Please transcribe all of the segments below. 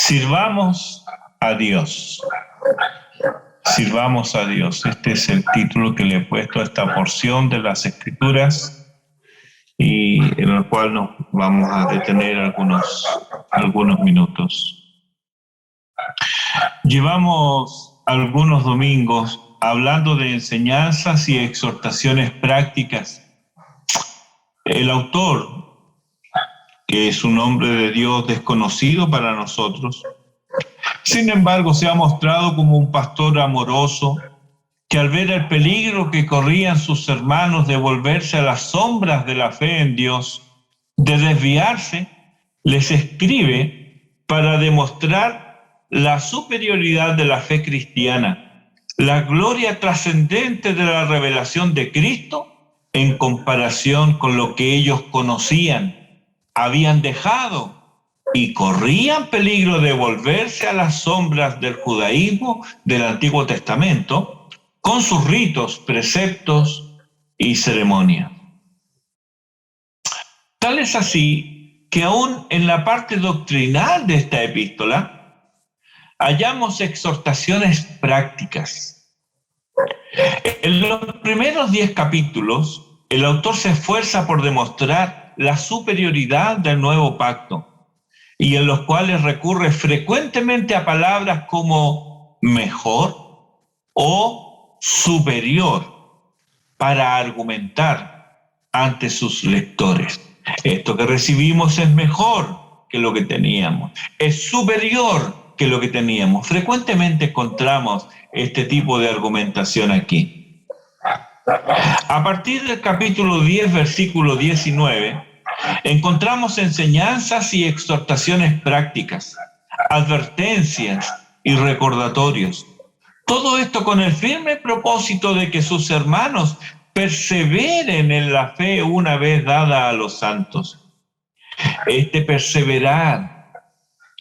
Sirvamos a Dios. Sirvamos a Dios. Este es el título que le he puesto a esta porción de las Escrituras y en el cual nos vamos a detener algunos minutos. Llevamos algunos domingos hablando de enseñanzas y exhortaciones prácticas. El autor, que es un hombre de Dios desconocido para nosotros, sin embargo se ha mostrado como un pastor amoroso que al ver el peligro que corrían sus hermanos de volverse a las sombras de la fe en Dios, de desviarse, les escribe para demostrar la superioridad de la fe cristiana, la gloria trascendente de la revelación de Cristo en comparación con lo que ellos conocían, habían dejado y corrían peligro de volverse a las sombras del judaísmo del Antiguo Testamento con sus ritos, preceptos y ceremonias. Tal es así que aún en la parte doctrinal de esta epístola hallamos exhortaciones prácticas. En los primeros 10 capítulos, el autor se esfuerza por demostrar la superioridad del nuevo pacto, y en los cuales recurre frecuentemente a palabras como mejor o superior para argumentar ante sus lectores. Esto que recibimos es mejor que lo que teníamos, es superior que lo que teníamos. Frecuentemente encontramos este tipo de argumentación aquí. A partir del capítulo 10, versículo 19, encontramos enseñanzas y exhortaciones prácticas, advertencias y recordatorios. Todo esto con el firme propósito de que sus hermanos perseveren en la fe una vez dada a los santos. Este perseverar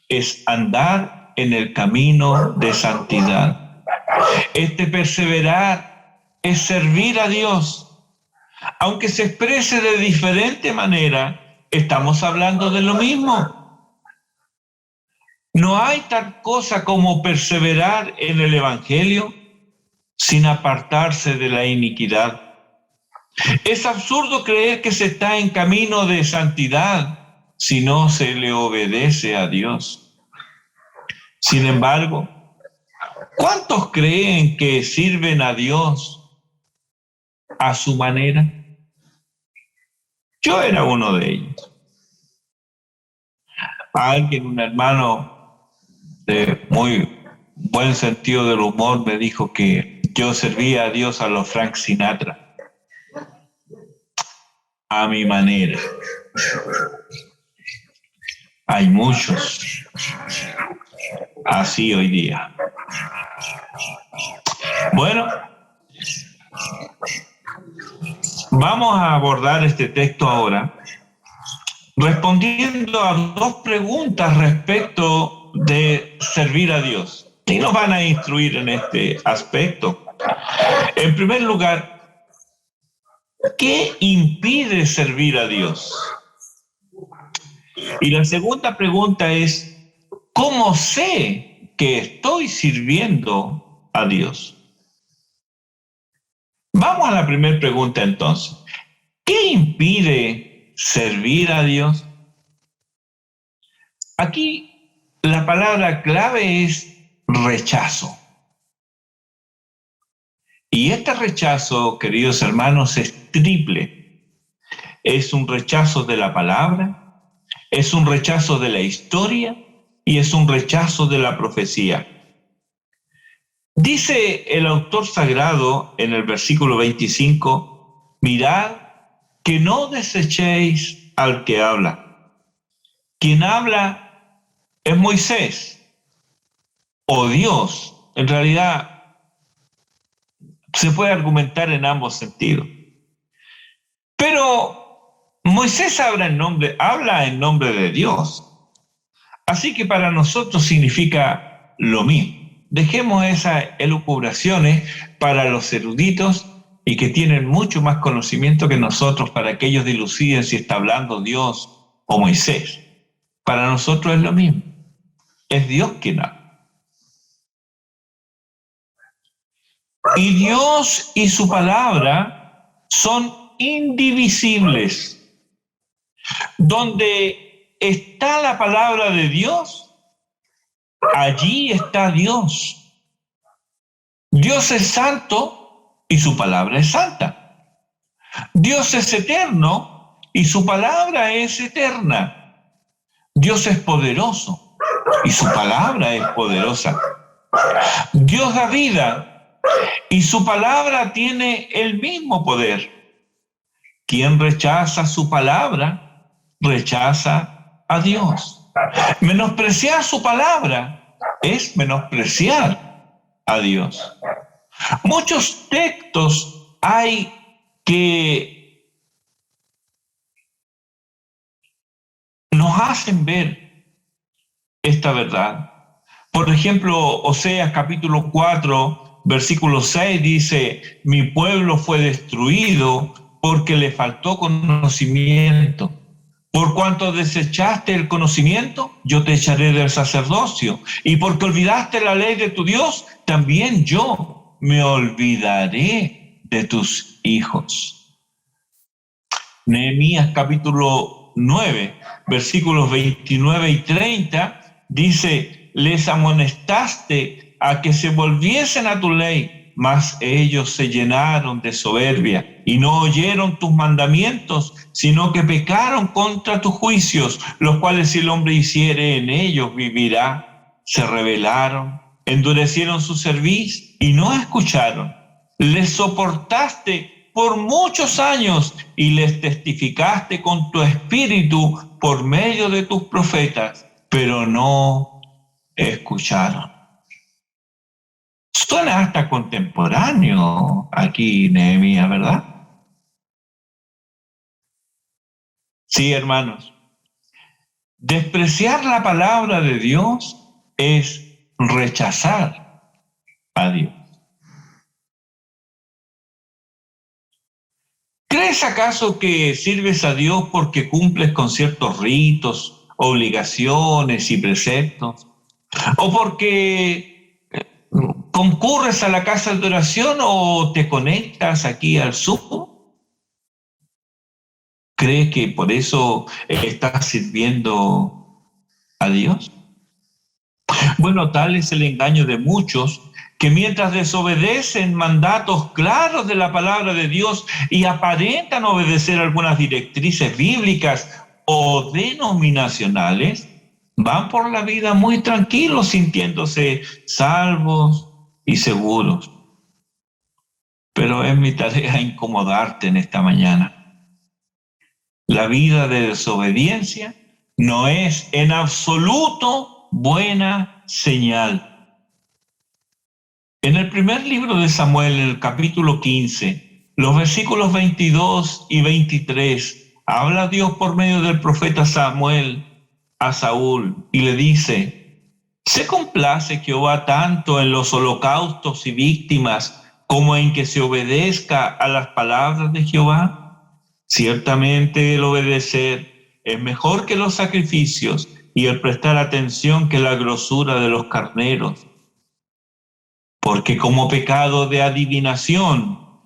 es andar en el camino de santidad. Este perseverar es servir a Dios. Aunque se exprese de diferente manera, estamos hablando de lo mismo. No hay tal cosa como perseverar en el Evangelio sin apartarse de la iniquidad. Es absurdo creer que se está en camino de santidad si no se le obedece a Dios. Sin embargo, ¿cuántos creen que sirven a Dios a su manera? Yo era uno de ellos. Alguien, un hermano de muy buen sentido del humor, me dijo que yo servía a Dios a los Frank Sinatra, a mi manera. Hay muchos así hoy día. Bueno, vamos a abordar este texto ahora respondiendo a 2 preguntas respecto de servir a Dios. Y nos van a instruir en este aspecto. En primer lugar, ¿qué impide servir a Dios? Y la segunda pregunta es, ¿cómo sé que estoy sirviendo a Dios? Vamos a la primera pregunta entonces. ¿Qué impide servir a Dios? Aquí la palabra clave es rechazo. Y este rechazo, queridos hermanos, es triple. Es un rechazo de la palabra, es un rechazo de la historia y es un rechazo de la profecía. Dice el autor sagrado en el versículo 25, mirad que no desechéis al que habla. Quien habla es Moisés o Dios. En realidad se puede argumentar en ambos sentidos. Pero Moisés habla en nombre de Dios. Así que para nosotros significa lo mismo. Dejemos esas elucubraciones para los eruditos y que tienen mucho más conocimiento que nosotros para que ellos diluciden si está hablando Dios o Moisés. Para nosotros es lo mismo. es Dios quien habla. Y Dios y su palabra son indivisibles. Donde está la palabra de Dios, allí está Dios. Dios es santo y su palabra es santa. Dios es eterno y su palabra es eterna. Dios es poderoso y su palabra es poderosa. Dios da vida y su palabra tiene el mismo poder. Quien rechaza su palabra, rechaza a Dios. Menospreciar su palabra es menospreciar a Dios. Muchos textos hay que nos hacen ver esta verdad. Por ejemplo, Oseas capítulo 4, versículo 6 dice: mi pueblo fue destruido porque le faltó conocimiento. Por cuanto desechaste el conocimiento, yo te echaré del sacerdocio. Y porque olvidaste la ley de tu Dios, también yo me olvidaré de tus hijos. Nehemías capítulo 9, versículos 29 y 30, dice: les amonestaste a que se volviesen a tu ley, mas ellos se llenaron de soberbia y no oyeron tus mandamientos, sino que pecaron contra tus juicios, los cuales si el hombre hiciere en ellos vivirá. Se rebelaron, endurecieron su cerviz y no escucharon. Les soportaste por muchos años y les testificaste con tu espíritu por medio de tus profetas, pero no escucharon. Suena hasta contemporáneo aquí, Nehemías, ¿verdad? Sí, hermanos. Despreciar la palabra de Dios es rechazar a Dios. ¿Crees acaso que sirves a Dios porque cumples con ciertos ritos, obligaciones y preceptos? ¿O porque concurres a la casa de oración o te conectas aquí al Zoom? ¿Crees que por eso estás sirviendo a Dios? Bueno, tal es el engaño de muchos que mientras desobedecen mandatos claros de la palabra de Dios y aparentan obedecer algunas directrices bíblicas o denominacionales, van por la vida muy tranquilos, sintiéndose salvos y seguros. Pero es mi tarea incomodarte en esta mañana. La vida de desobediencia no es en absoluto buena señal. En el primer libro de Samuel, en el capítulo 15, los versículos 22 y 23, habla Dios por medio del profeta Samuel a Saúl y le dice: ¿se complace Jehová tanto en los holocaustos y víctimas como en que se obedezca a las palabras de Jehová? Ciertamente el obedecer es mejor que los sacrificios y el prestar atención que la grosura de los carneros. Porque como pecado de adivinación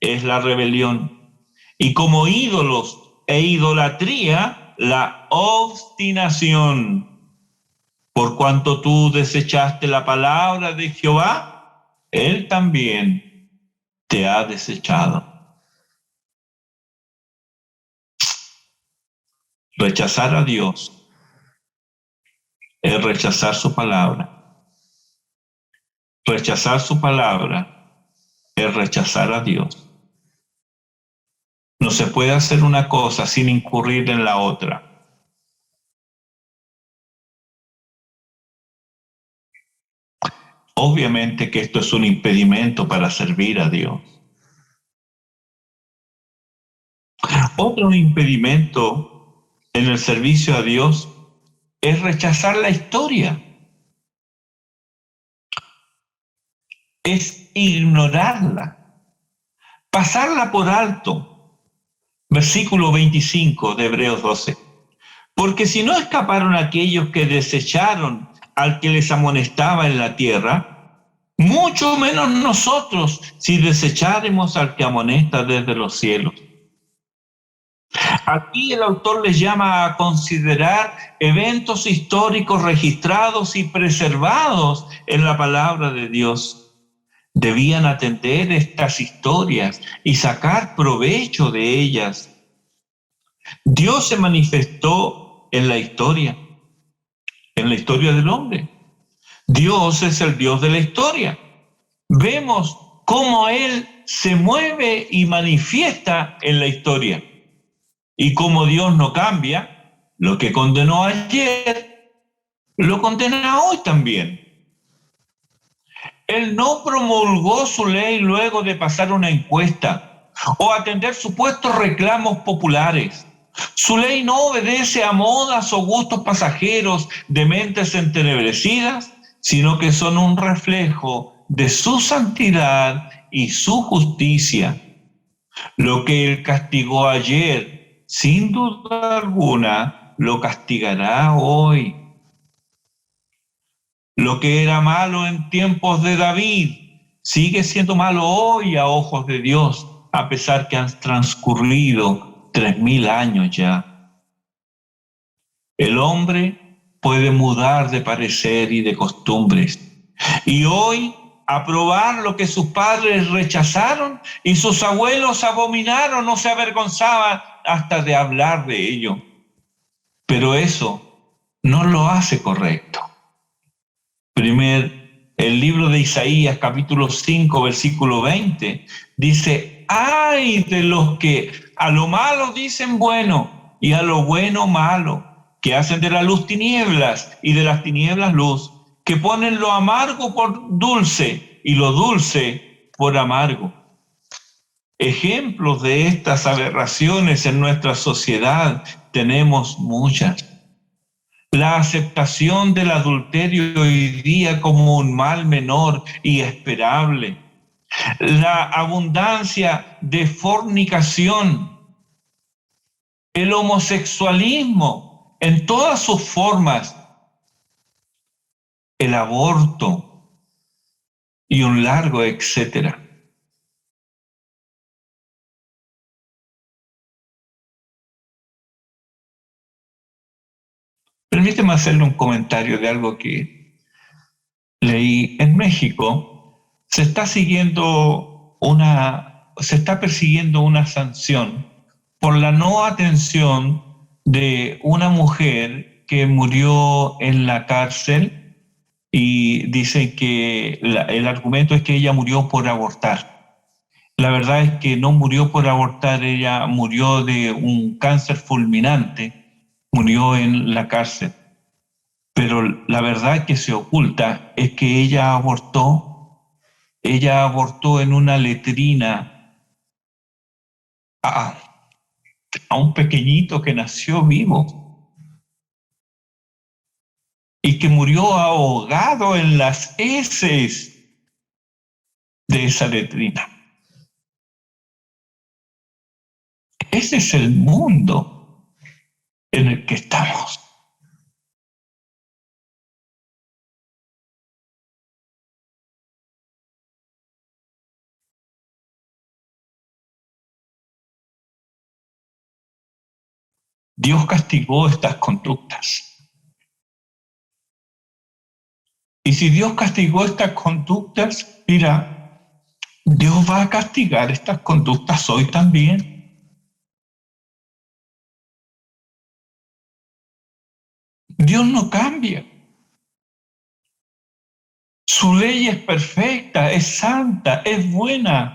es la rebelión, y como ídolos e idolatría la obstinación. Por cuanto tú desechaste la palabra de Jehová, Él también te ha desechado. Rechazar a Dios es rechazar su palabra. Rechazar su palabra es rechazar a Dios. No se puede hacer una cosa sin incurrir en la otra. Obviamente que esto es un impedimento para servir a Dios. Otro impedimento en el servicio a Dios es rechazar la historia. Es ignorarla, pasarla por alto. Versículo 25 de Hebreos 12. Porque si no escaparon aquellos que desecharon al que les amonestaba en la tierra, mucho menos nosotros si desecháremos al que amonesta desde los cielos. Aquí el autor les llama a considerar eventos históricos registrados y preservados en la palabra de Dios. Debían atender estas historias y sacar provecho de ellas. Dios se manifestó en la historia del hombre. Dios es el Dios de la historia. Vemos cómo Él se mueve y manifiesta en la historia. Y como Dios no cambia, lo que condenó ayer, lo condena hoy también. Él no promulgó su ley luego de pasar una encuesta o atender supuestos reclamos populares. Su ley no obedece a modas o gustos pasajeros de mentes entenebrecidas, sino que son un reflejo de su santidad y su justicia. Lo que Él castigó ayer, sin duda alguna, lo castigará hoy. Lo que era malo en tiempos de David sigue siendo malo hoy a ojos de Dios, a pesar que han transcurrido 3000 años ya. El hombre puede mudar de parecer y de costumbres. Y hoy aprobar lo que sus padres rechazaron y sus abuelos abominaron, no se avergonzaban hasta de hablar de ello. Pero eso no lo hace correcto. El libro de Isaías, capítulo 5, versículo 20, dice: ¡ay de los que a lo malo dicen bueno y a lo bueno malo, que hacen de la luz tinieblas y de las tinieblas luz, que ponen lo amargo por dulce y lo dulce por amargo! Ejemplos de estas aberraciones en nuestra sociedad tenemos muchas. La aceptación del adulterio hoy día como un mal menor y esperable. La abundancia de fornicación. El homosexualismo en todas sus formas. El aborto y un largo etcétera. Permíteme hacerle un comentario de algo que leí. En México se está persiguiendo una sanción por la no atención de una mujer que murió en la cárcel, y dicen que el argumento es que ella murió por abortar. La verdad es que no murió por abortar, ella murió de un cáncer fulminante, murió en la cárcel. Pero la verdad que se oculta es que ella abortó en una letrina a un pequeñito que nació vivo y que murió ahogado en las heces de esa letrina. Ese es el mundo en el que estamos. Dios castigó estas conductas. Y si Dios castigó estas conductas, mira, Dios va a castigar estas conductas hoy también. Dios no cambia. Su ley es perfecta, es santa, es buena.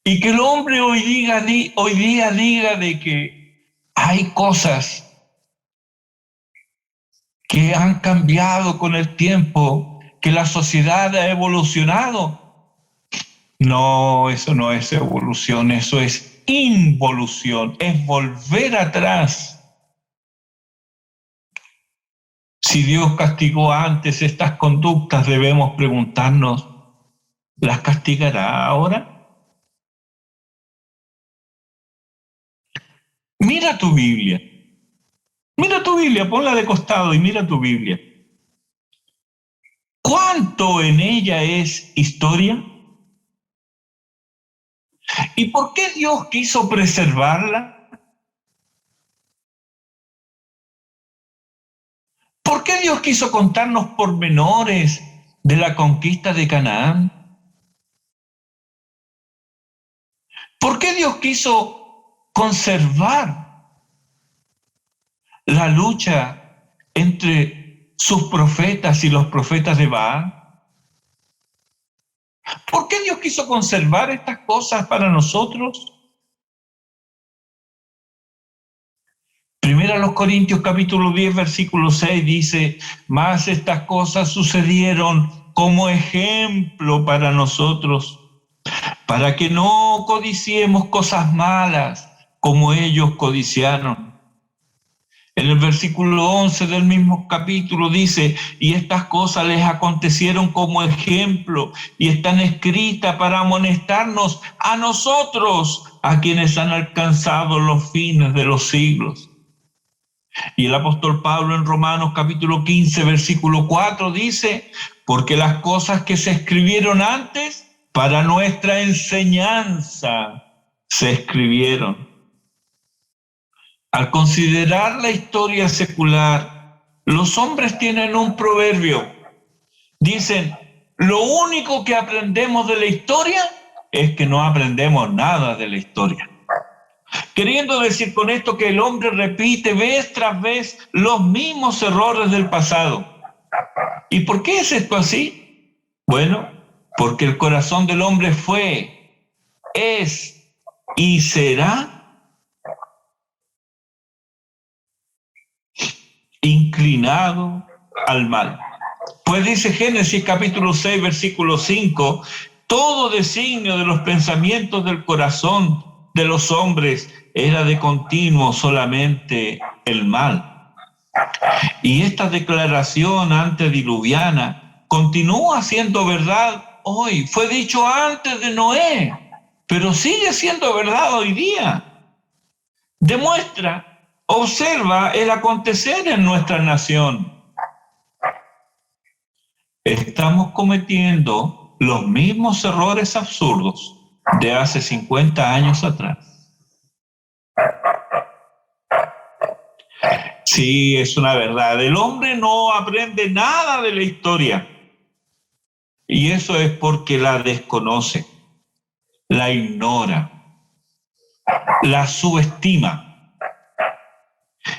Y que el hombre hoy día diga de que hay cosas que han cambiado con el tiempo, que la sociedad ha evolucionado. No, eso no es evolución, eso es involución, es volver atrás. Si Dios castigó antes estas conductas, debemos preguntarnos, ¿las castigará ahora? Mira tu Biblia. Mira tu Biblia, ponla de costado y mira tu Biblia. ¿Cuánto en ella es historia? ¿Y por qué Dios quiso preservarla? ¿Por qué Dios quiso contarnos pormenores de la conquista de Canaán? ¿Por qué Dios quiso conservar la lucha entre sus profetas y los profetas de Baal? ¿Por qué Dios quiso conservar estas cosas para nosotros? Primera a los Corintios capítulo 10 versículo 6 dice, mas estas cosas sucedieron como ejemplo para nosotros, para que no codiciemos cosas malas como ellos codiciaron. En el versículo 11 del mismo capítulo dice, y estas cosas les acontecieron como ejemplo y están escritas para amonestarnos a nosotros, a quienes han alcanzado los fines de los siglos. Y el apóstol Pablo en Romanos capítulo 15 versículo 4 dice, porque las cosas que se escribieron antes para nuestra enseñanza se escribieron. Al considerar la historia secular, los hombres tienen un proverbio. Dicen, lo único que aprendemos de la historia es que no aprendemos nada de la historia. Queriendo decir con esto que el hombre repite vez tras vez los mismos errores del pasado. ¿Y por qué es esto así? Bueno, porque el corazón del hombre fue, es y será inclinado al mal. Pues dice Génesis capítulo 6, versículo 5, todo designio de los pensamientos del corazón de los hombres era de continuo solamente el mal. Y esta declaración antediluviana continúa siendo verdad hoy. Fue dicho antes de Noé, pero sigue siendo verdad hoy día. Demuestra, observa el acontecer en nuestra nación. Estamos cometiendo los mismos errores absurdos de hace 50 años atrás. Sí, es una verdad. El hombre no aprende nada de la historia. Y eso es porque la desconoce, la ignora, la subestima.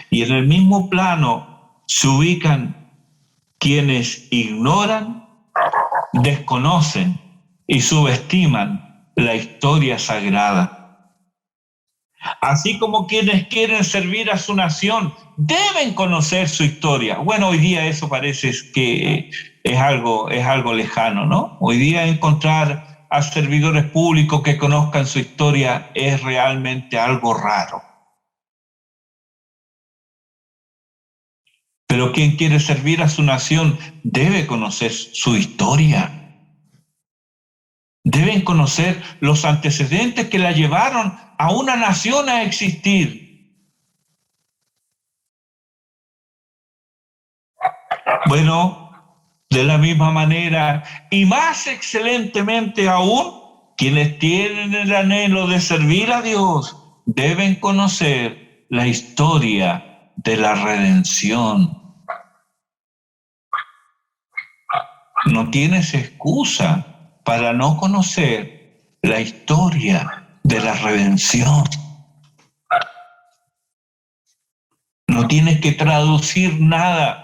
Y en el mismo plano se ubican quienes ignoran, desconocen y subestiman la historia sagrada. Así como quienes quieren servir a su nación deben conocer su historia. Bueno, hoy día eso parece que es algo lejano, ¿no? Hoy día encontrar a servidores públicos que conozcan su historia es realmente algo raro. Pero quien quiere servir a su nación debe conocer su historia. Deben conocer los antecedentes que la llevaron a una nación a existir. Bueno, de la misma manera y más excelentemente aún, quienes tienen el anhelo de servir a Dios deben conocer la historia de la redención. No tienes excusa para no conocer la historia de la redención. No tienes que traducir nada.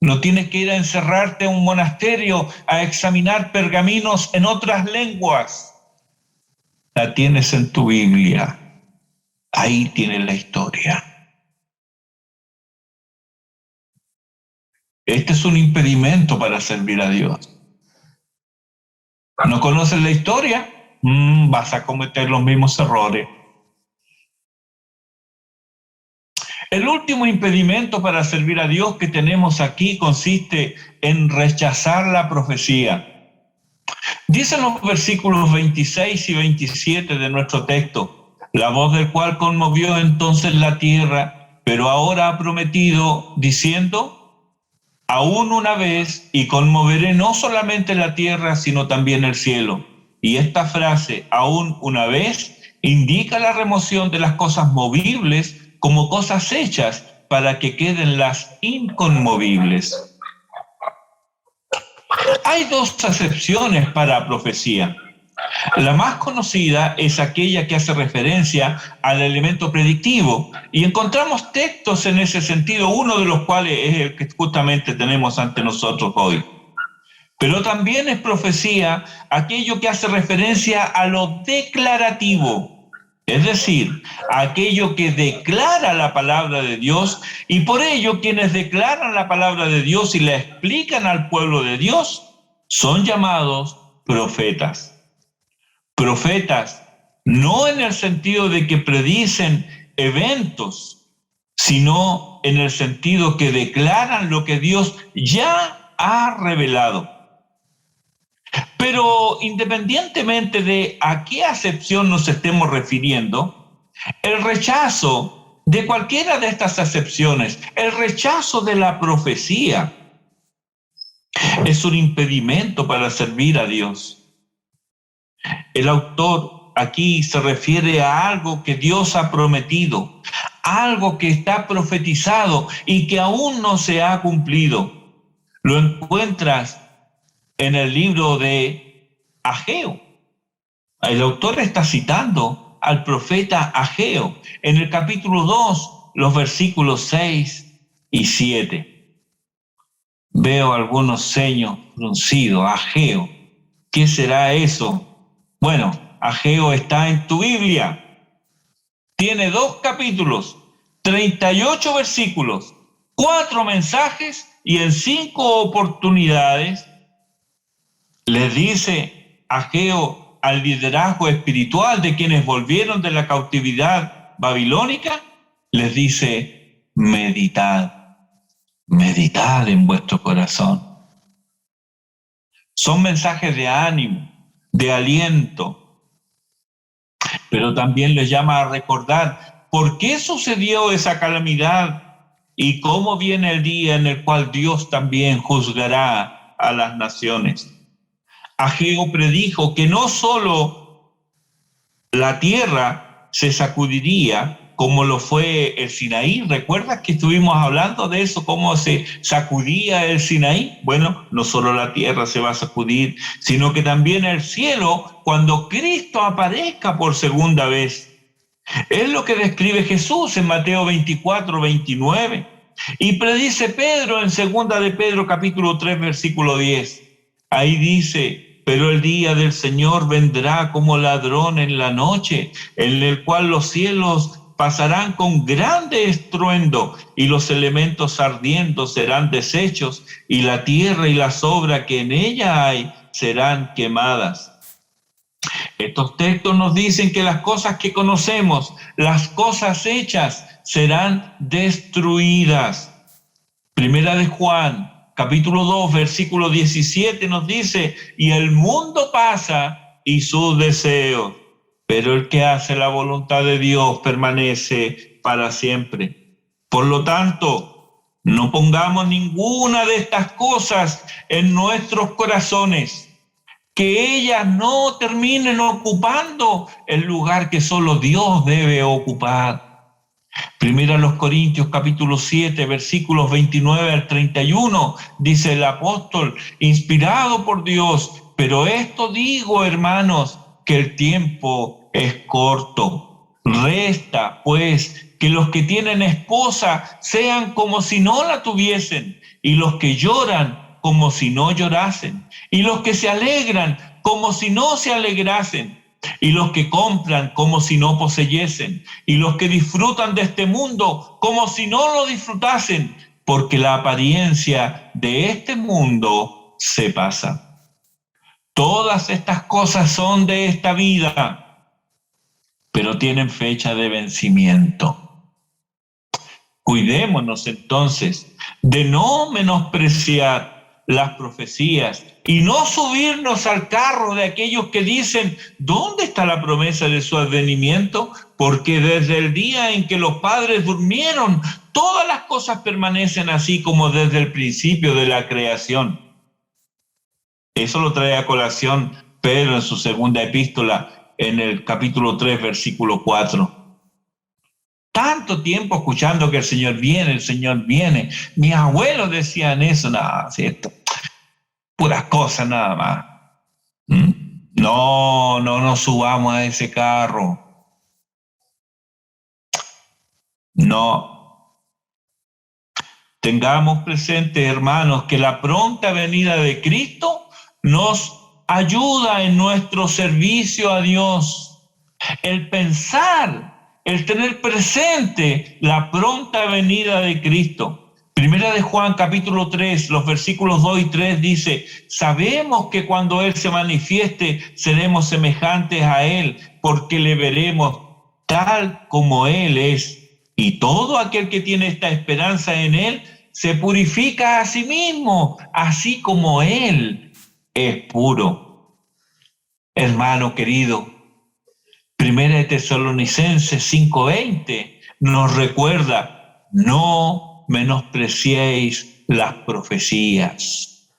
No tienes que ir a encerrarte a un monasterio a examinar pergaminos en otras lenguas. La tienes en tu Biblia. Ahí tienes la historia. Este es un impedimento para servir a Dios. ¿No conoces la historia? Vas a cometer los mismos errores. El último impedimento para servir a Dios que tenemos aquí consiste en rechazar la profecía. Dicen los versículos 26 y 27 de nuestro texto, la voz del cual conmovió entonces la tierra, pero ahora ha prometido diciendo, aún una vez, y conmoveré no solamente la tierra, sino también el cielo. Y esta frase, aún una vez, indica la remoción de las cosas movibles como cosas hechas para que queden las inconmovibles. Hay dos acepciones para profecía. La más conocida es aquella que hace referencia al elemento predictivo, y encontramos textos en ese sentido, uno de los cuales es el que justamente tenemos ante nosotros hoy. Pero también es profecía aquello que hace referencia a lo declarativo, es decir, aquello que declara la palabra de Dios, y por ello quienes declaran la palabra de Dios y la explican al pueblo de Dios son llamados profetas. Profetas, no en el sentido de que predicen eventos, sino en el sentido que declaran lo que Dios ya ha revelado. Pero independientemente de a qué acepción nos estemos refiriendo, el rechazo de cualquiera de estas acepciones, el rechazo de la profecía, es un impedimento para servir a Dios. El autor aquí se refiere a algo que Dios ha prometido, algo que está profetizado y que aún no se ha cumplido. Lo encuentras en el libro de Ageo. El autor está citando al profeta Ageo en el capítulo 2, los versículos 6 y 7. Veo algunos ceños fruncidos. Ageo, ¿qué será eso? Bueno, Ageo está en tu Biblia. Tiene 2 capítulos, 38 versículos, 4 mensajes, y en 5 oportunidades les dice Ageo al liderazgo espiritual de quienes volvieron de la cautividad babilónica, les dice, meditad en vuestro corazón. Son mensajes de ánimo, de aliento, pero también les llama a recordar por qué sucedió esa calamidad y cómo viene el día en el cual Dios también juzgará a las naciones. Ageo predijo que no solo la tierra se sacudiría como lo fue el Sinaí. ¿Recuerdas que estuvimos hablando de eso, cómo se sacudía el Sinaí? Bueno, no solo la tierra se va a sacudir, sino que también el cielo cuando Cristo aparezca por segunda vez. Es lo que describe Jesús en Mateo 24, 29. Y predice Pedro en 2 de Pedro capítulo 3, versículo 10. Ahí dice, pero el día del Señor vendrá como ladrón en la noche, en el cual los cielos pasarán con grande estruendo y los elementos ardiendo serán deshechos y la tierra y las obras que en ella hay serán quemadas. Estos textos nos dicen que las cosas que conocemos, las cosas hechas, serán destruidas. Primera de Juan, capítulo 2, versículo 17 nos dice, y el mundo pasa y sus deseos, pero el que hace la voluntad de Dios permanece para siempre. Por lo tanto, no pongamos ninguna de estas cosas en nuestros corazones, que ellas no terminen ocupando el lugar que solo Dios debe ocupar. Primera a los Corintios capítulo 7 versículos 29 al 31 dice el apóstol, inspirado por Dios, pero esto digo, hermanos, que el tiempo es corto. Resta, pues, que los que tienen esposa sean como si no la tuviesen, y los que lloran como si no llorasen, y los que se alegran como si no se alegrasen, y los que compran como si no poseyesen, y los que disfrutan de este mundo como si no lo disfrutasen, porque la apariencia de este mundo se pasa. Todas estas cosas son de esta vida, pero tienen fecha de vencimiento. Cuidémonos entonces de no menospreciar las profecías y no subirnos al carro de aquellos que dicen, ¿dónde está la promesa de su advenimiento? Porque desde el día en que los padres durmieron, todas las cosas permanecen así como desde el principio de la creación. Eso lo trae a colación Pedro en su segunda epístola, en el capítulo 3, versículo 4. Tanto tiempo escuchando que el Señor viene, el Señor viene. Mis abuelos decían eso, nada, ¿cierto? Puras cosas nada más. No nos subamos a ese carro. No. Tengamos presente, hermanos, que la pronta venida de Cristo nos ayuda en nuestro servicio a Dios. El pensar, el tener presente la pronta venida de Cristo. Primera de Juan, capítulo 3, los versículos 2 y 3 dice, sabemos que cuando Él se manifieste, seremos semejantes a Él, porque le veremos tal como Él es. Y todo aquel que tiene esta esperanza en Él, se purifica a sí mismo, así como Él es puro. Hermano querido, Primera de Tesalonicenses 5:20 nos recuerda, no menospreciéis las profecías.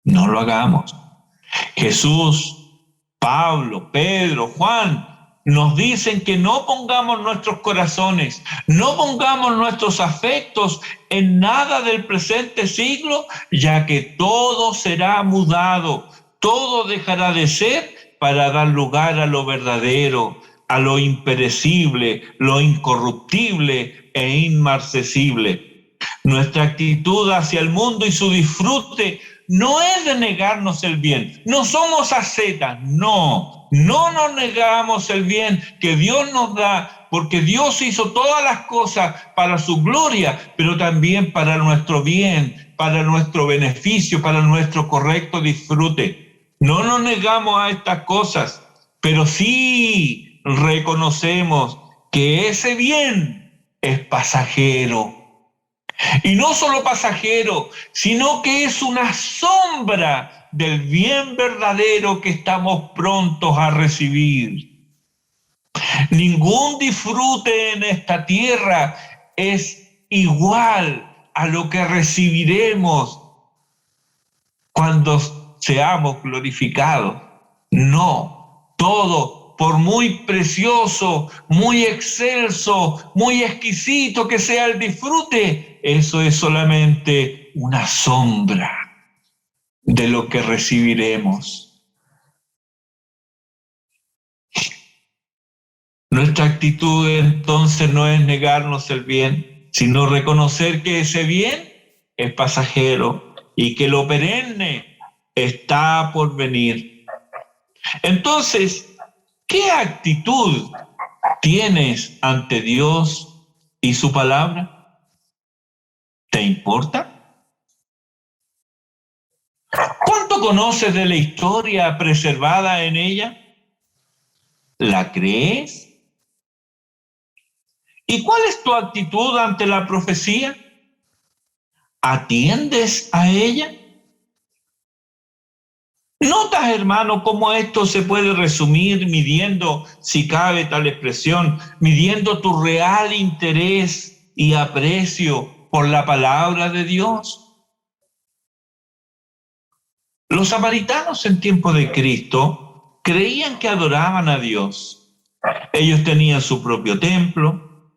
No lo hagamos. Jesús, Pablo, Pedro, Juan nos dicen que no pongamos nuestros corazones, no pongamos nuestros afectos en nada del presente siglo, ya que todo será mudado, todo dejará de ser para dar lugar a lo verdadero, a lo imperecible, lo incorruptible e inmarcesible. Nuestra actitud hacia el mundo y su disfrute no es de negarnos el bien. No somos ascetas, no nos negamos el bien que Dios nos da, porque Dios hizo todas las cosas para su gloria, pero también para nuestro bien, para nuestro beneficio, para nuestro correcto disfrute. No nos negamos a estas cosas, pero sí reconocemos que ese bien es pasajero. Y no solo pasajero, sino que es una sombra del bien verdadero que estamos prontos a recibir. Ningún disfrute en esta tierra es igual a lo que recibiremos cuando seamos glorificados. No, todo, por muy precioso, muy excelso, muy exquisito que sea el disfrute, eso es solamente una sombra de lo que recibiremos. Nuestra actitud entonces no es negarnos el bien, sino reconocer que ese bien es pasajero y que lo perenne está por venir. Entonces, ¿qué actitud tienes ante Dios y su palabra? ¿Te importa? ¿Cuánto conoces de la historia preservada en ella? ¿La crees? ¿Y cuál es tu actitud ante la profecía? ¿Atiendes a ella? ¿Notas, hermano, cómo esto se puede resumir midiendo, si cabe tal expresión, midiendo tu real interés y aprecio por la palabra de Dios? Los samaritanos en tiempo de Cristo creían que adoraban a Dios. Ellos tenían su propio templo,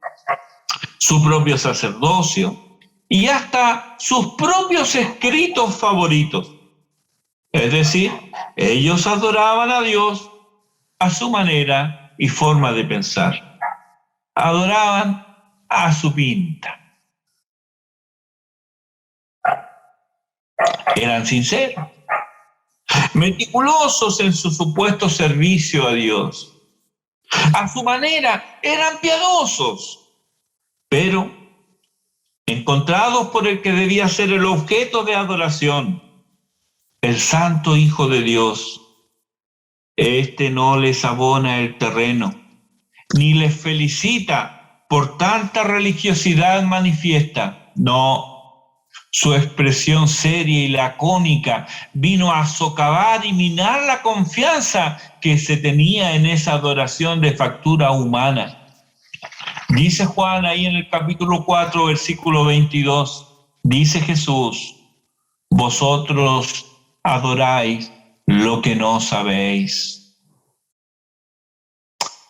su propio sacerdocio y hasta sus propios escritos favoritos. Es decir, ellos adoraban a Dios a su manera y forma de pensar. Adoraban a su pinta. Eran sinceros, meticulosos en su supuesto servicio a Dios. A su manera eran piadosos, pero encontrados por el que debía ser el objeto de adoración, el Santo Hijo de Dios, este no les abona el terreno, ni les felicita por tanta religiosidad manifiesta. No, Su expresión seria y lacónica vino a socavar y minar la confianza que se tenía en esa adoración de factura humana. Dice Juan ahí en el capítulo 4, versículo 22, dice Jesús: vosotros adoráis lo que no sabéis.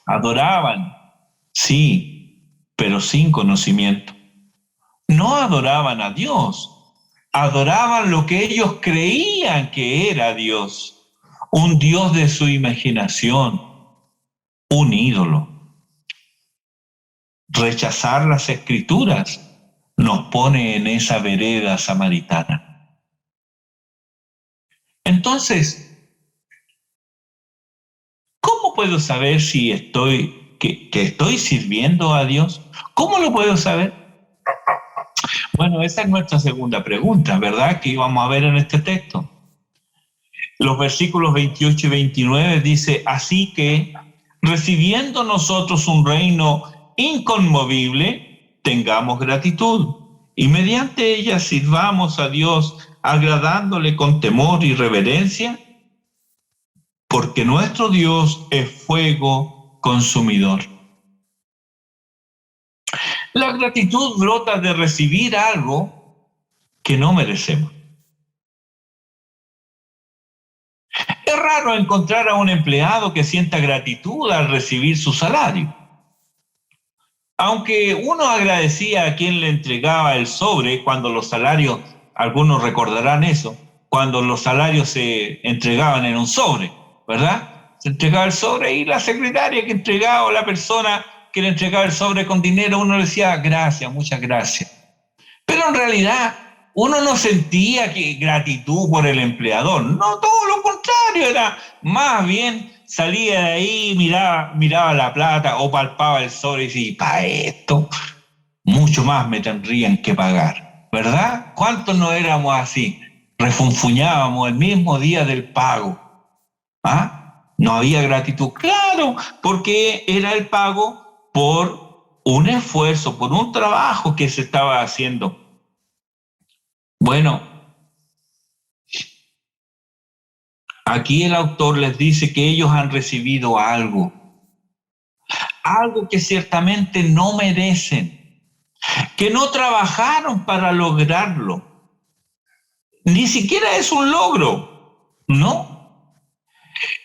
Adoraban, sí, pero sin conocimiento. No adoraban a Dios, adoraban lo que ellos creían que era Dios, un Dios de su imaginación, un ídolo. Rechazar las Escrituras nos pone en esa vereda samaritana. Entonces, ¿cómo puedo saber si que estoy sirviendo a Dios? ¿Cómo lo puedo saber? Bueno, esa es nuestra segunda pregunta, ¿verdad? Que íbamos a ver en este texto. Los versículos 28 y 29 dice: así que, recibiendo nosotros un reino inconmovible, tengamos gratitud, y mediante ella sirvamos a Dios, agradándole con temor y reverencia, porque nuestro Dios es fuego consumidor. La gratitud brota de recibir algo que no merecemos. Es raro encontrar a un empleado que sienta gratitud al recibir su salario. Aunque uno agradecía a quien le entregaba el sobre cuando los salarios, algunos recordarán eso, cuando los salarios se entregaban en un sobre, ¿verdad? Se entregaba el sobre y la secretaria que entregaba, o la persona que le entregaba el sobre con dinero, uno le decía gracias, muchas gracias. Pero en realidad uno no sentía gratitud por el empleador, no, todo lo contrario, era más bien salía de ahí, miraba la plata o palpaba el sobre y decía: para esto mucho más me tendrían que pagar, ¿verdad? ¿Cuántos no éramos así? Refunfuñábamos el mismo día del pago. ¿Ah? No había gratitud, claro, porque era el pago por un esfuerzo, por un trabajo que se estaba haciendo. Bueno, aquí el autor les dice que ellos han recibido algo que ciertamente no merecen, que no trabajaron para lograrlo. Ni siquiera es un logro, ¿no?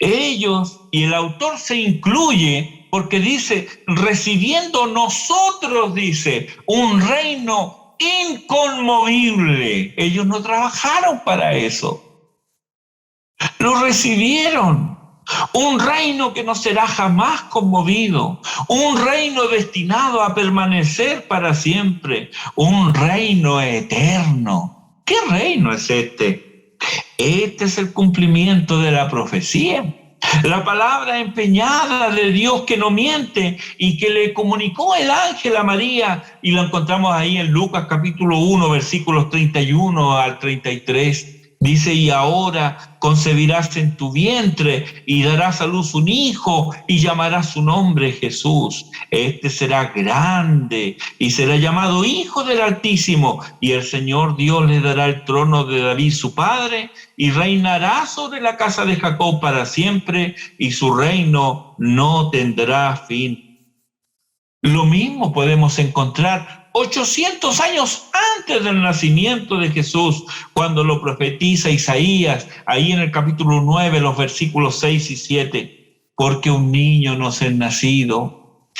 Ellos, y el autor se incluye porque dice: recibiendo nosotros, dice, un reino inconmovible. Ellos no trabajaron para eso. Lo recibieron. Un reino que no será jamás conmovido. Un reino destinado a permanecer para siempre. Un reino eterno. ¿Qué reino es este? Este es el cumplimiento de la profecía. La palabra empeñada de Dios que no miente y que le comunicó el ángel a María, y lo encontramos ahí en Lucas capítulo 1, versículos 31 al 33. Dice: y ahora concebirás en tu vientre y darás a luz un hijo y llamarás su nombre Jesús. Este será grande y será llamado Hijo del Altísimo, y el Señor Dios le dará el trono de David su padre, y reinará sobre la casa de Jacob para siempre, y su reino no tendrá fin. Lo mismo podemos encontrar 800 años antes del nacimiento de Jesús, cuando lo profetiza Isaías, ahí en el capítulo 9, los versículos 6 y 7. Porque un niño nos es nacido,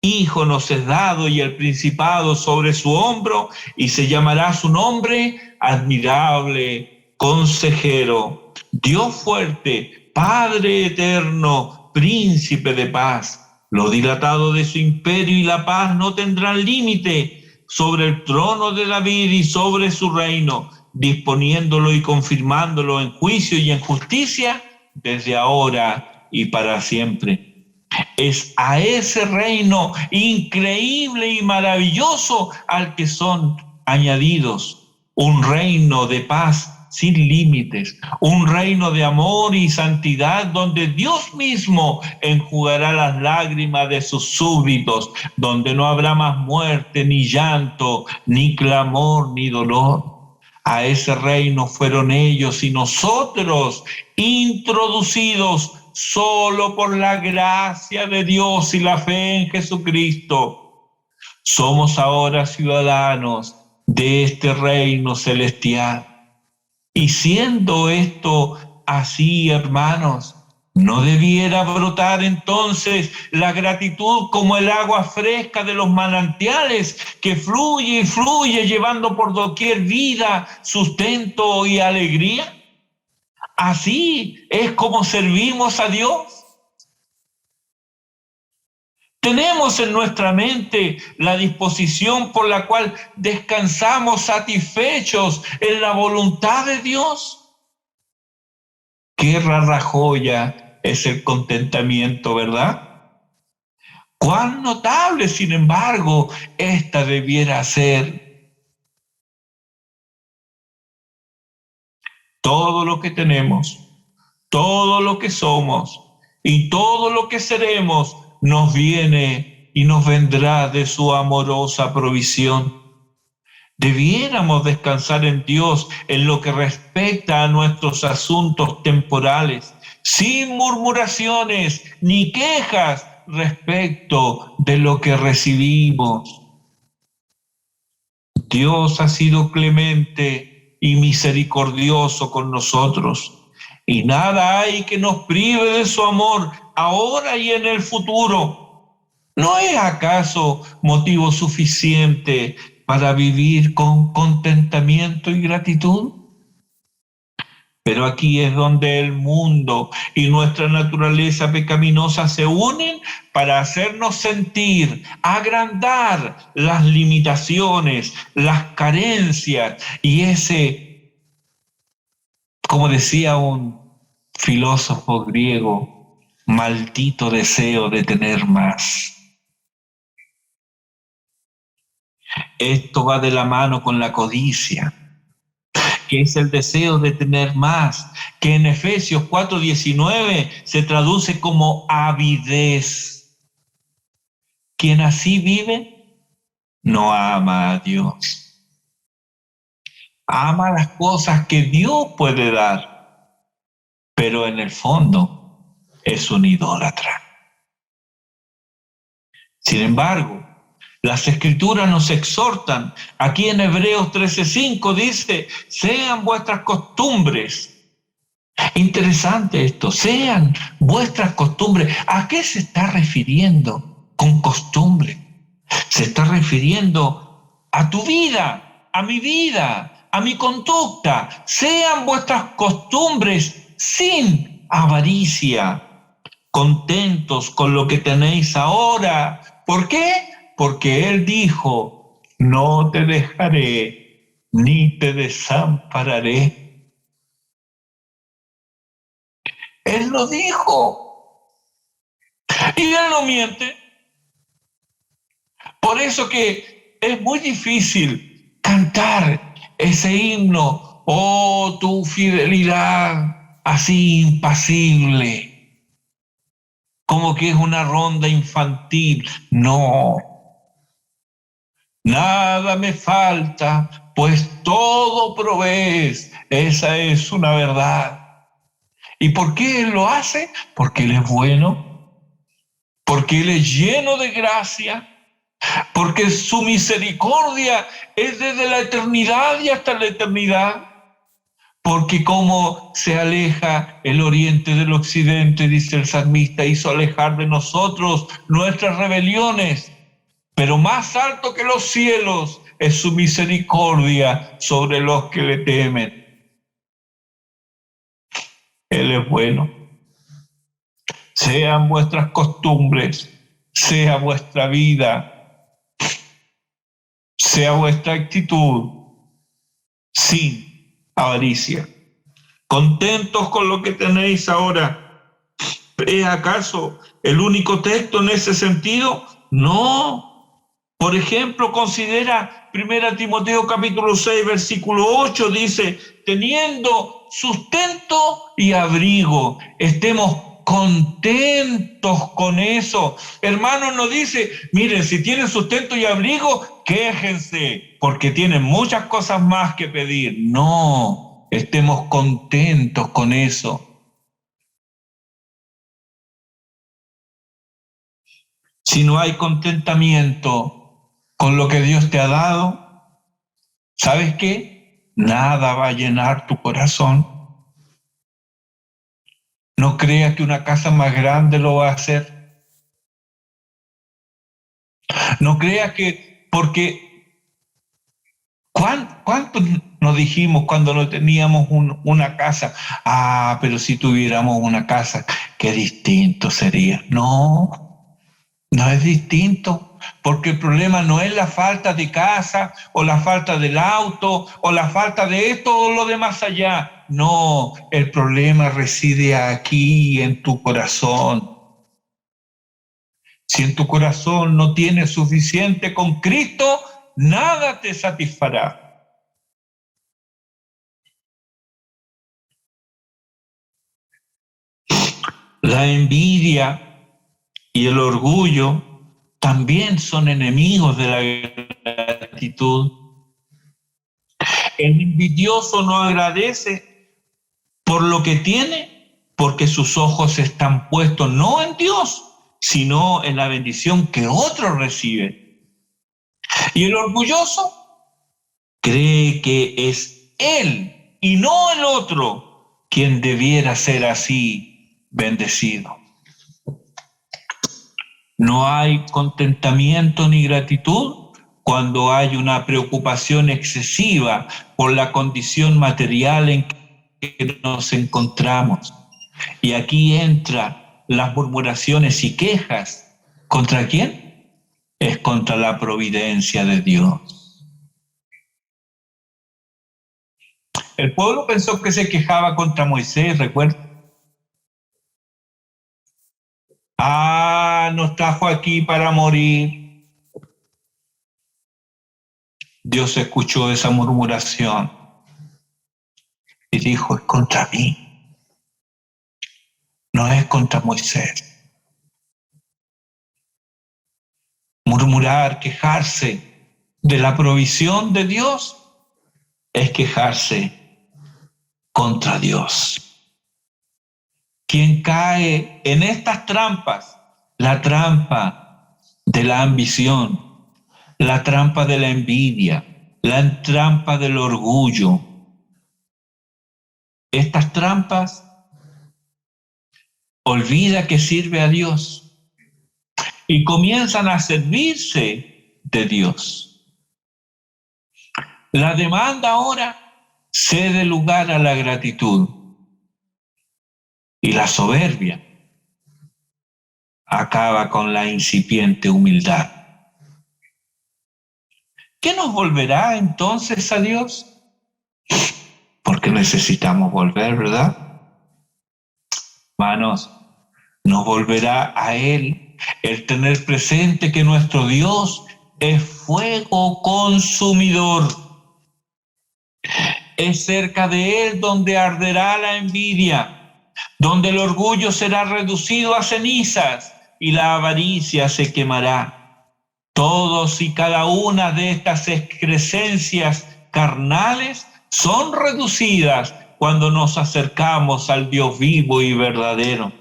hijo nos es dado, y el principado sobre su hombro, y se llamará su nombre Admirable, Consejero, Dios fuerte, Padre eterno, Príncipe de paz. Lo dilatado de su imperio y la paz no tendrán límite sobre el trono de David y sobre su reino, disponiéndolo y confirmándolo en juicio y en justicia desde ahora y para siempre. Es a ese reino increíble y maravilloso al que son añadidos un reino de paz sin límites, un reino de amor y santidad donde Dios mismo enjugará las lágrimas de sus súbditos, donde no habrá más muerte, ni llanto, ni clamor, ni dolor. A ese reino fueron ellos y nosotros introducidos solo por la gracia de Dios y la fe en Jesucristo. Somos ahora ciudadanos de este reino celestial. Y siendo esto así, hermanos, ¿no debiera brotar entonces la gratitud como el agua fresca de los manantiales que fluye y fluye llevando por doquier vida, sustento y alegría? Así es como servimos a Dios. Tenemos en nuestra mente la disposición por la cual descansamos satisfechos en la voluntad de Dios. Qué rara joya es el contentamiento, ¿verdad? Cuán notable, sin embargo, esta debiera ser. Todo lo que tenemos, todo lo que somos y todo lo que seremos nos viene y nos vendrá de su amorosa provisión. Debiéramos descansar en Dios en lo que respecta a nuestros asuntos temporales, sin murmuraciones ni quejas respecto de lo que recibimos. Dios ha sido clemente y misericordioso con nosotros, y nada hay que nos prive de su amor ahora y en el futuro. ¿No es acaso motivo suficiente para vivir con contentamiento y gratitud? Pero aquí es donde el mundo y nuestra naturaleza pecaminosa se unen para hacernos sentir, agrandar las limitaciones, las carencias y ese, como decía un filósofo griego, maldito deseo de tener más. Esto va de la mano con la codicia, que es el deseo de tener más, que en Efesios 4:19 se traduce como avidez. Quien así vive no ama a Dios. Ama las cosas que Dios puede dar, pero en el fondo es un idólatra. Sin embargo, las Escrituras nos exhortan. Aquí en Hebreos 13:5 dice, sean vuestras costumbres. Interesante esto, sean vuestras costumbres. ¿A qué se está refiriendo con costumbre? Se está refiriendo a tu vida, a mi vida, a mi conducta. Sean vuestras costumbres sin avaricia, contentos con lo que tenéis ahora. ¿Por qué? Porque Él dijo, no te dejaré ni te desampararé. Él lo dijo. Y Él no miente. Por eso que es muy difícil cantar ese himno, oh, tu fidelidad así impasible, como que es una ronda infantil. No. Nada me falta, pues todo provees. Esa es una verdad. ¿Y por qué Él lo hace? Porque Él es bueno, porque Él es lleno de gracia, porque su misericordia es desde la eternidad y hasta la eternidad. Porque como se aleja el oriente del occidente, dice el salmista, hizo alejar de nosotros nuestras rebeliones. Pero más alto que los cielos es su misericordia sobre los que le temen. Él es bueno. Sean vuestras costumbres, sea vuestra vida, sea vuestra actitud, sin avaricia. Contentos con lo que tenéis ahora. ¿Es acaso el único texto en ese sentido? No. Por ejemplo, considera 1 Timoteo capítulo 6, versículo 8, dice, teniendo sustento y abrigo, estemos contentos con eso. Hermano, nos dice, miren, si tienen sustento y abrigo, quéjense, porque tienen muchas cosas más que pedir. No, estemos contentos con eso. Si no hay contentamiento con lo que Dios te ha dado, ¿sabes qué? Nada va a llenar tu corazón. No creas que una casa más grande lo va a hacer. No creas que, porque ¿cuánto nos dijimos cuando no teníamos una casa? Ah, pero si tuviéramos una casa, qué distinto sería. No, no es distinto. Porque el problema no es la falta de casa o la falta del auto o la falta de esto o lo de más allá. No, el problema reside aquí en tu corazón. Si en tu corazón no tienes suficiente con Cristo, nada te satisfará. La envidia y el orgullo también son enemigos de la gratitud. El envidioso no agradece por lo que tiene, porque sus ojos están puestos no en Dios, sino en la bendición que otro recibe. Y el orgulloso cree que es él y no el otro quien debiera ser así bendecido. No hay contentamiento ni gratitud cuando hay una preocupación excesiva por la condición material en que nos encontramos. Y aquí entran las murmuraciones y quejas. ¿Contra quién? Es contra la providencia de Dios. El pueblo pensó que se quejaba contra Moisés, ¿recuerda? Ah, nos trajo aquí para morir. Dios escuchó esa murmuración y dijo, es contra mí, no es contra Moisés. Murmurar, quejarse de la provisión de Dios es quejarse contra Dios. Quien cae en estas trampas, la trampa de la ambición, la trampa de la envidia, la trampa del orgullo, estas trampas, olvida que sirve a Dios y comienzan a servirse de Dios. La demanda ahora cede lugar a la gratitud y la soberbia acaba con la incipiente humildad. ¿Qué nos volverá entonces a Dios? Porque necesitamos volver, ¿verdad? Hermanos, nos volverá a Él el tener presente que nuestro Dios es fuego consumidor. Es cerca de Él donde arderá la envidia, donde el orgullo será reducido a cenizas y la avaricia se quemará. Todos y cada una de estas excrescencias carnales son reducidas cuando nos acercamos al Dios vivo y verdadero.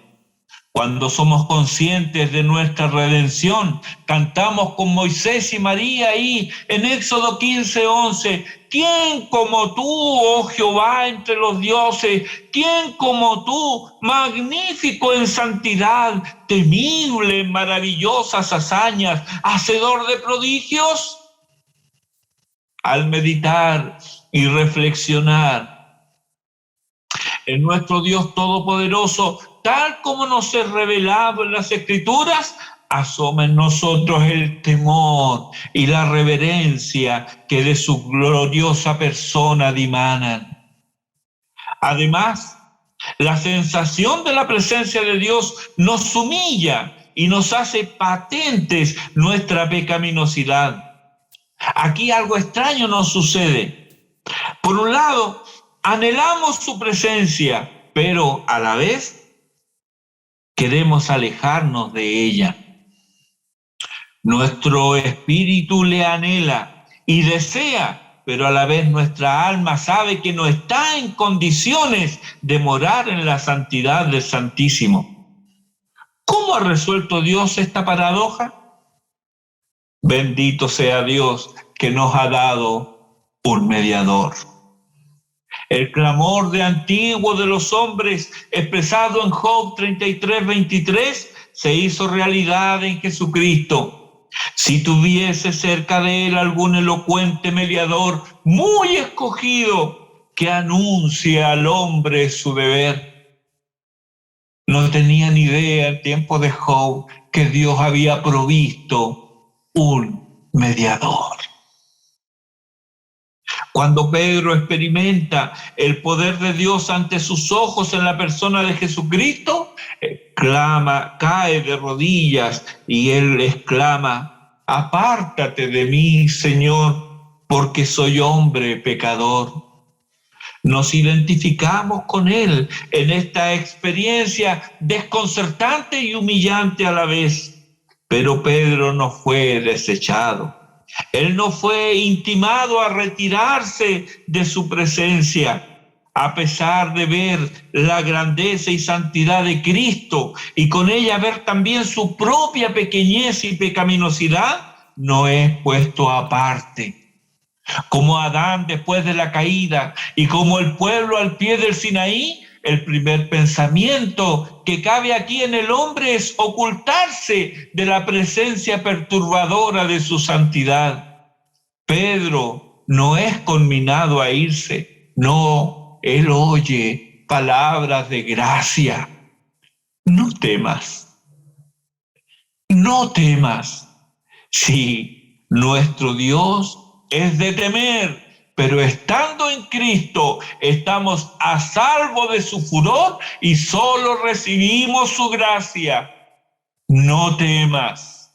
Cuando somos conscientes de nuestra redención, cantamos con Moisés y María ahí en Éxodo 15:11. ¿Quién como tú, oh Jehová, entre los dioses? ¿Quién como tú, magnífico en santidad, temible en maravillosas hazañas, hacedor de prodigios? Al meditar y reflexionar en nuestro Dios Todopoderoso, tal como nos es revelado en las Escrituras, asoma en nosotros el temor y la reverencia que de su gloriosa persona dimanan. Además, la sensación de la presencia de Dios nos humilla y nos hace patentes nuestra pecaminosidad. Aquí algo extraño nos sucede. Por un lado, anhelamos su presencia, pero a la vez queremos alejarnos de ella. Nuestro espíritu le anhela y desea, pero a la vez nuestra alma sabe que no está en condiciones de morar en la santidad del Santísimo. ¿Cómo ha resuelto Dios esta paradoja? Bendito sea Dios que nos ha dado un mediador. El clamor de antiguo de los hombres expresado en Job 33:23 se hizo realidad en Jesucristo. Si tuviese cerca de él algún elocuente mediador muy escogido que anuncie al hombre su deber. No tenían idea en tiempo de Job que Dios había provisto un mediador. Cuando Pedro experimenta el poder de Dios ante sus ojos en la persona de Jesucristo, clama, cae de rodillas y él exclama: apártate de mí, Señor, porque soy hombre pecador. Nos identificamos con él en esta experiencia desconcertante y humillante a la vez. Pero Pedro no fue desechado. Él no fue intimado a retirarse de su presencia. A pesar de ver la grandeza y santidad de Cristo y con ella ver también su propia pequeñez y pecaminosidad, no es puesto aparte. Como Adán después de la caída y como el pueblo al pie del Sinaí, el primer pensamiento que cabe aquí en el hombre es ocultarse de la presencia perturbadora de su santidad. Pedro no es conminado a irse, no, él oye palabras de gracia. No temas, no temas. Sí, nuestro Dios es de temer, pero estando en Cristo estamos a salvo de su furor y solo recibimos su gracia. No temas.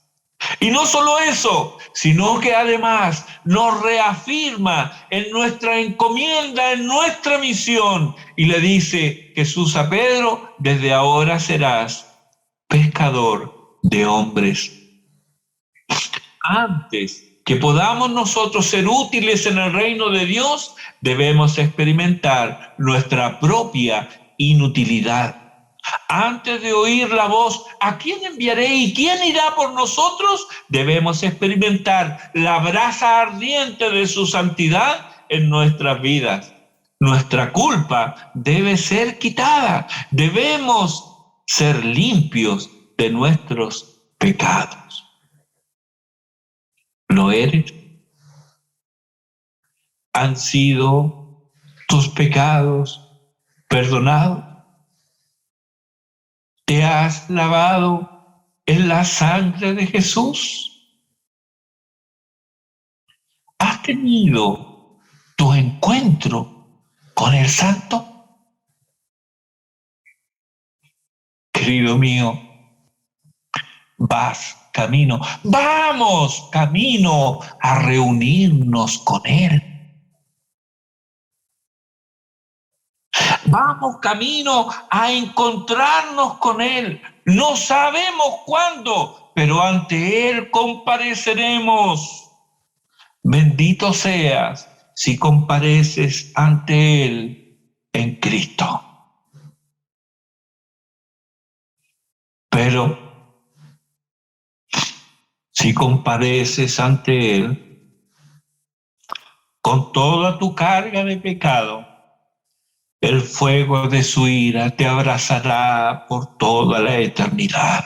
Y no solo eso, sino que además nos reafirma en nuestra encomienda, en nuestra misión, y le dice Jesús a Pedro: desde ahora serás pescador de hombres. Antes que podamos nosotros ser útiles en el reino de Dios, debemos experimentar nuestra propia inutilidad. Antes de oír la voz, ¿a quién enviaré y quién irá por nosotros?, debemos experimentar la brasa ardiente de su santidad en nuestras vidas. Nuestra culpa debe ser quitada. Debemos ser limpios de nuestros pecados. ¿Lo eres? ¿Han sido tus pecados perdonados? ¿Te has lavado en la sangre de Jesús? ¿Has tenido tu encuentro con el Santo? Querido mío, vamos camino a reunirnos con Él. Vamos camino a encontrarnos con Él. No sabemos cuándo, pero ante Él compareceremos. Bendito seas si compareces ante Él en Cristo. Pero si compareces ante Él con toda tu carga de pecado, el fuego de su ira te abrazará por toda la eternidad.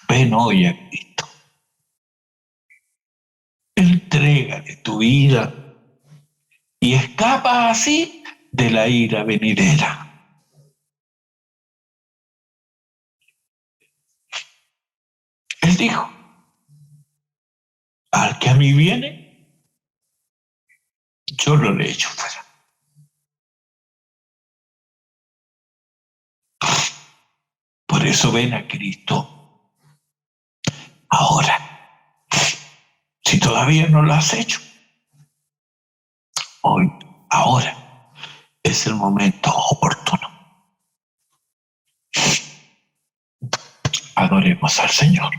Ven hoy a Cristo. Entrégale tu vida y escapa así de la ira venidera. Él dijo: al que a mí viene, yo no le echo fuera. Por eso ven a Cristo ahora. Si todavía no lo has hecho, hoy, ahora, es el momento oportuno. Adoremos al Señor.